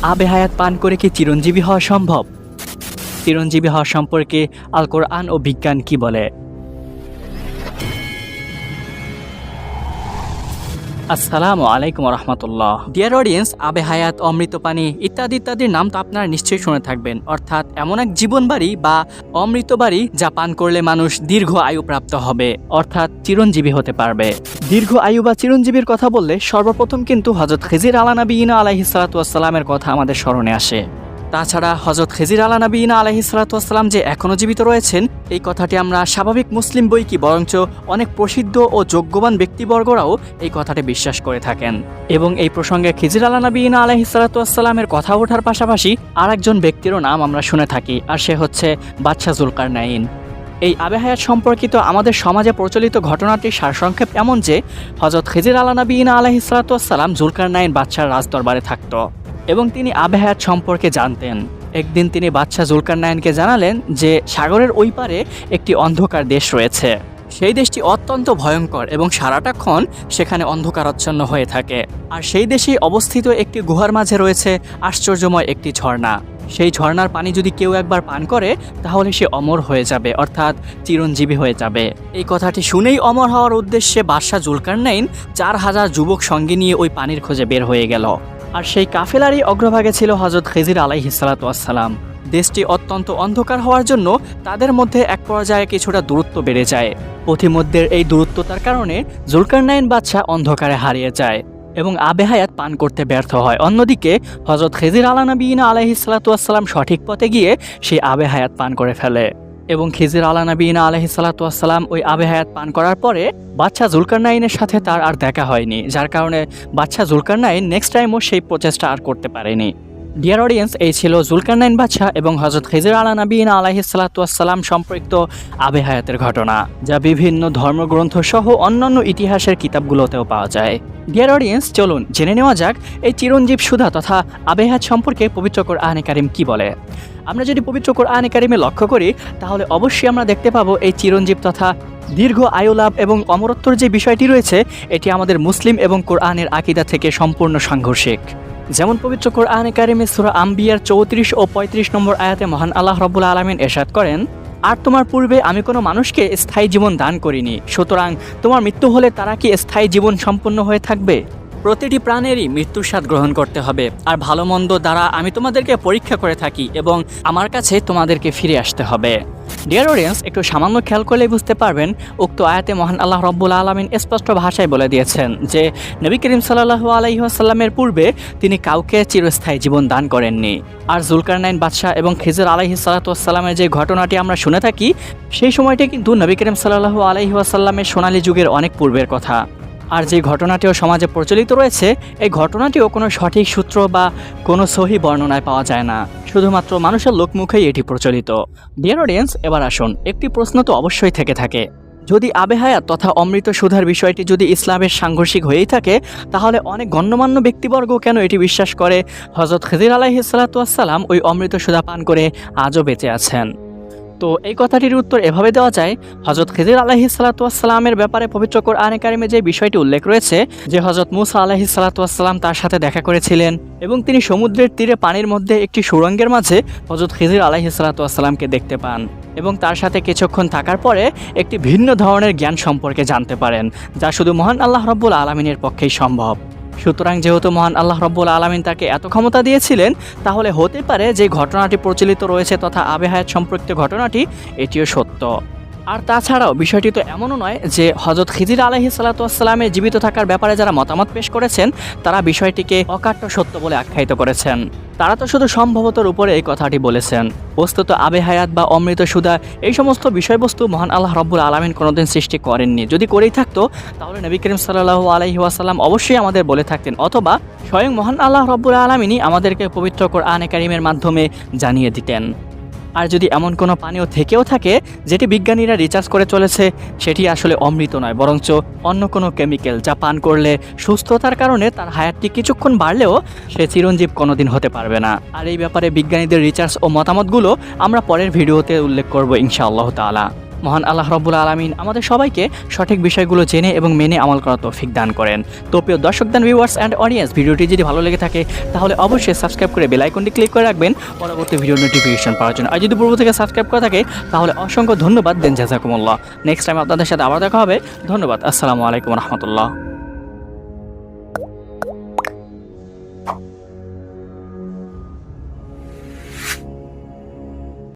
আবে হায়াত পান করে কি চিরঞ্জীবী হওয়া সম্ভব? চিরঞ্জীবী হওয়া সম্পর্কে আল কোরআন ও বিজ্ঞান কি বলে? আসসালামু আলাইকুম রহমতুল্লাহ। ডিয়ার অডিয়েন্স, আবে হায়াত, অমৃত পানি ইত্যাদি ইত্যাদির নাম তো আপনারা নিশ্চয়ই শুনে থাকবেন। অর্থাৎ এমন এক জীবন বাড়ি বা অমৃত বাড়ি যা পান করলে মানুষ দীর্ঘ আয়ু প্রাপ্ত হবে, অর্থাৎ চিরঞ্জীবী হতে পারবে। দীর্ঘ আয়ু বা চিরঞ্জীবীর কথা বললে সর্বপ্রথম কিন্তু হযরত খিজির আলানবীনা আলাইহিস সালাতু ওয়াস সালামের কথা আমাদের স্মরণে আসে। তাছাড়া হযরত খিজির আলানবীনা আলাইহিস সালাতু ওয়াস সালাম যে এখনও জীবিত রয়েছেন, এই কথাটি আমরা স্বাভাবিক মুসলিম বই কি বরঞ্চ অনেক প্রসিদ্ধ ও যোগ্যবান ব্যক্তিবর্গরাও এই কথাটি বিশ্বাস করে থাকেন। এবং এই প্রসঙ্গে খিজির আলানবীনা আলাইহিস সালাতু ওয়াস সালামের কথা ওঠার পাশাপাশি আরেকজন ব্যক্তিরও নাম আমরা শুনে থাকি, আর সে হচ্ছে বাদশাহ জুলকারনাইন। এই আবে হায়াত সম্পর্কিত আমাদের সমাজে প্রচলিত ঘটনাটির সারসংক্ষেপ এমন যে হযরত খিজির আলানবীনা আলাইহিস সালাতু ওয়াস সালাম জুলকারনাইন বাদশাহর রাজদরবারে থাকত এবং তিনি আবে হায়াত সম্পর্কে জানতেন। একদিন তিনি বাদশাহ জুলকারনাইনকে জানালেন যে সাগরের ওই পারে একটি অন্ধকার দেশ রয়েছে। সেই দেশটি অত্যন্ত ভয়ঙ্কর এবং সারাটাক্ষণ সেখানে অন্ধকারাচ্ছন্ন হয়ে থাকে। আর সেই দেশেই অবস্থিত একটি গুহার মাঝে রয়েছে আশ্চর্যময় একটি ঝর্ণা। সেই ঝর্ণার পানি যদি কেউ একবার পান করে তাহলে সে অমর হয়ে যাবে, অর্থাৎ চিরঞ্জীবী হয়ে যাবে। এই কথাটি শুনেই অমর হওয়ার উদ্দেশ্যে বাদশাহ জুলকারনাইন 4000 যুবক সঙ্গে নিয়ে ওই পানির খোঁজে বের হয়ে গেল। আর সেই কাফেলারই অগ্রভাগে ছিল হযরত খিজির আলাইহিস সালাতু ওয়াস সালাম। দেশটি অত্যন্ত অন্ধকার হওয়ার জন্য তাদের মধ্যে এক পর্যায়ে কিছুটা দূরত্ব বেড়ে যায়। পথিমধ্যের এই দূরত্বতার কারণে জুলকারনাইন বাদশাহ অন্ধকারে হারিয়ে যায় এবং আবে হায়াত পান করতে ব্যর্থ হয়। অন্যদিকে হযরত খিজির আলানবীনা আলাইহিস সালাতু ওয়াস সালাম সঠিক পথে গিয়ে সেই আবে হায়াত পান করে ফেলে এবং খিজির আলানবীনা আলাইহিস সালাতু ওয়াস সালাম ওই আবে হায়াত পান করার পরে বাদশাহ জুলকারনাইনের সাথে তার আর দেখা হয়নি, যার কারণে বাদশাহ জুলকারনাইন নেক্সট টাইমও সেই প্রচেষ্টা আর করতে পারেনি। ডিয়ার অডিয়েন্স, এই ছিল জুলকারনাইন বাদশাহ এবং হযরত খিজির আলানবীনা আলাইহিস সালাতু ওয়াস সালাম সম্পর্কিত আবে হায়াতের ঘটনা, যা বিভিন্ন ধর্মগ্রন্থ সহ অন্যান্য ইতিহাসের কিতাবগুলোতেও পাওয়া যায়। ডিয়ার অডিয়েন্স, চলুন জেনে নেওয়া যাক এই চিরঞ্জীব সুধা তথা আবে হায়াত সম্পর্কে পবিত্র কোরআনে কারিম কি বলে। আমরা যদি পবিত্র কোরআনে কারিমে লক্ষ্য করি তাহলে অবশ্যই আমরা দেখতে পাবো এই চিরঞ্জীব তথা দীর্ঘ আয়ু লাভ এবং অমরত্বর যে বিষয়টি রয়েছে এটি আমাদের মুসলিম এবং কোরআনের আকীদা থেকে সম্পূর্ণ সাংঘর্ষিক। যেমন পবিত্র কোরআনে কারিমে সূরা আম্বিয়ার 34 ও 35 নম্বর আয়াতে মহান আল্লাহ রাব্বুল আলামিন ইরশাদ করেন, আর তোমার পূর্বে আমি কোনো মানুষকে স্থায়ী জীবন দান করিনি, সুতরাং তোমার মৃত্যু হলে তারা কি স্থায়ী জীবন সম্পন্ন হয়ে থাকবে? প্রতিটি প্রাণেরই মৃত্যুর স্বাদ গ্রহণ করতে হবে, আর ভালো মন্দ দ্বারা আমি তোমাদেরকে পরীক্ষা করে থাকি এবং আমার কাছে তোমাদেরকে ফিরে আসতে হবে। ডিয়ার অডিয়েন্স, একটু সামান্য খেয়াল করলে বুঝতে পারবেন উক্ত আয়াতে মহান আল্লাহ রাব্বুল আলামিন স্পষ্ট ভাষায় বলে দিয়েছেন যে নবী করিম সাল্লাল্লাহু আলাইহি ওয়াসাল্লামের পূর্বে তিনি কাউকে চিরস্থায়ী জীবন দান করেননি। আর জুলকারনাইন বাদশাহ এবং খিজির আলাইহিস সালাতু ওয়াস সালামের যে ঘটনাটি আমরা শুনে থাকি সেই সময়টি কিন্তু নবী করিম সাল্লাল্লাহু আলাইহি ওয়াসাল্লামের সোনালী যুগের অনেক পূর্বের কথা। আর যে ঘটনাটিও সমাজে প্রচলিত রয়েছে এই ঘটনাটিও কোনো সঠিক সূত্র বা কোনো সহি বর্ণনায় পাওয়া যায় না, শুধুমাত্র মানুষের লোকমুখেই এটি প্রচলিত। ডিয়ার অডিয়েন্স, এবার আসুন, একটি প্রশ্ন তো অবশ্যই থেকে থাকে, যদি আবে হায়াত তথা অমৃত সুধার বিষয়টি যদি ইসলামের সাংঘর্ষিক হয়েই থাকে তাহলে অনেক গণ্যমান্য ব্যক্তিবর্গ কেন এটি বিশ্বাস করে হযরত খিজির আলাইহিস সালাতু ওয়াস সালাম ওই অমৃত সুধা পান করে আজও বেঁচে আছেন? তো এই কথাটির উত্তর এভাবে দেওয়া যায়, হযরত খিজির আলাইহিস সালাতু ওয়াস সালামের ব্যাপারে পবিত্র কোরআনে কারিমে যে বিষয়টি উল্লেখ রয়েছে যে হযরত মূসা আলাইহিস সালাতু ওয়াস সালাম তার সাথে দেখা করেছিলেন এবং তিনি সমুদ্রের তীরে পানির মধ্যে একটি সুড়ঙ্গের মাঝে হযরত খিজির আলাইহিস সালাতু ওয়াস সালামকে দেখতে পান এবং তার সাথে কিছুক্ষণ থাকার পরে একটি ভিন্ন ধরনের জ্ঞান সম্পর্কে জানতে পারেন, যা শুধু মহান আল্লাহ রাব্বুল আলামিনের পক্ষেই সম্ভব। সুতরাং যেহেতু মহান আল্লাহ রাব্বুল আলামিন তাকে এত ক্ষমতা দিয়েছিলেন তাহলে হতে পারে যে ঘটনাটি প্রচলিত রয়েছে তথা আবে হায়াত সম্পর্কিত ঘটনাটি এটিও সত্য। আর তাছাড়াও বিষয়টি তো এমনও নয় যে হযরত খিজির আলাইহিস সালাতু ওয়াস সালামের জীবিত থাকার ব্যাপারে যারা মতামত পেশ করেছেন তারা বিষয়টিকে অকাট্য সত্য বলে আখ্যায়িত করেছেন। তারা তো শুধু সম্ভবতর উপরে এই কথাটি বলেছেন। বস্তুত আবে হায়াত বা অমৃত সুধা এই সমস্ত বিষয়বস্তু মহান আল্লাহ রাব্বুল আলামিন কোনোদিন সৃষ্টি করেননি। যদি করেই থাকতো তাহলে নবী করিম সাল্লাল্লাহু আলাইহি ওয়াসাল্লাম অবশ্যই আমাদের বলে থাকতেন, অথবা স্বয়ং মহান আল্লাহ রাব্বুল আলামিনই আমাদেরকে পবিত্র কোরআনে কারিমের মাধ্যমে জানিয়ে দিতেন। আর যদি এমন কোনো পানীয় থেকেও থাকে যেটি বিজ্ঞানীরা রিসার্চ করে চলেছে সেটি আসলে অমৃত নয় বরঞ্চ অন্য কোনো কেমিক্যাল, যা পান করলে সুস্থতার কারণে তার হায়াতটি কিছুক্ষণ বাড়লেও সে চিরঞ্জীব কোনোদিন হতে পারবে না। আর এই ব্যাপারে বিজ্ঞানীদের রিসার্চ ও মতামতগুলো আমরা পরের ভিডিওতে উল্লেখ করব ইনশাআল্লাহ তাআলা। মহান আল্লাহ রব্বুল আলামিন আমাদের সবাইকে সঠিক বিষয়গুলো জেনে এবং মেনে আমল করার তৌফিক দান করেন। তো প্রিয় দর্শক দান ভিউয়ার্স অ্যান্ড অডিয়েন্স, ভিডিওটি যদি ভালো লেগে থাকে তাহলে অবশ্যই সাবস্ক্রাইব করে বেল আইকনটি ক্লিক করে রাখবেন পরবর্তী ভিডিও নোটিফিকেশন পাওয়ার জন্য। আর যদি পূর্ব থেকে সাবস্ক্রাইব করা থাকে তাহলে অসংখ্য ধন্যবাদ দেন, জাযাকুমুল্লাহ। নেক্সট টাইম আপনাদের সাথে আবার দেখা হবে। ধন্যবাদ। আসসালামু আলাইকুম রহমতুল্লাহ।